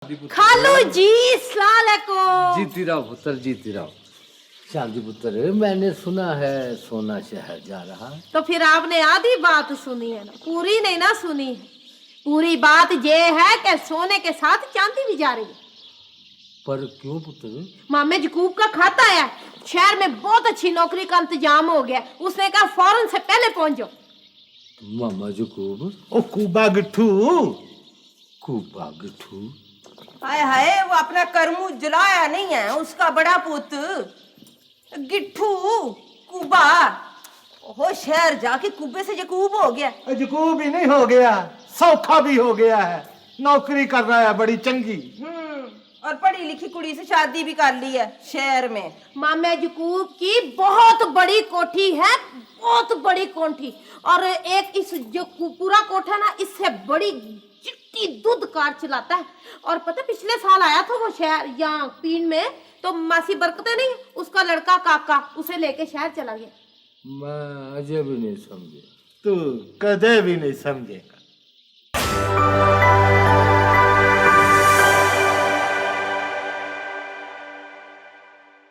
खालू जी सलामकुम। जीती रहो पुत्र, जीती रहो। शांति पुत्र, मैंने सुना है सोना शहर जा रहा। तो फिर आपने आधी बात सुनी है ना, पूरी नहीं ना सुनी है। पूरी बात ये है कि सोने के साथ चांदी भी जा रही है। पर क्यों पुत्र? मामे जकूब का खाता है, शहर में बहुत अच्छी नौकरी का इंतजाम हो गया। उसने कहा फौरन से पहले पहुंच जाओ। मामा जकूब? ओ कूबा गिट्ठू। कूबा गिट्ठू? हाय हाय, वो अपना करमू जलाया नहीं है, उसका बड़ा पुत गिट्ठू कुबा। हो शहर जाके कुबे से जकूब हो गया। जकूब ही नहीं हो गया, सौखा भी हो गया है। नौकरी कर रहा है बड़ी चंगी। और पढ़ी लिखी कुड़ी से शादी भी कर ली है शहर में। मामे जकूब की बहुत बड़ी कोठी है, बहुत बड़ी कोठी। और एक इस जो पूरा कोठा ना, इससे बड़ी चिट्टी दूध कार चलाता है। और पता पिछले साल आया था वो शहर यहाँ पीन में, तो मासी बरकते नहीं, उसका लड़का काका उसे लेके शहर चला गया। मैं अजय भी नहीं समझे। तू कदे भी नहीं समझेगा।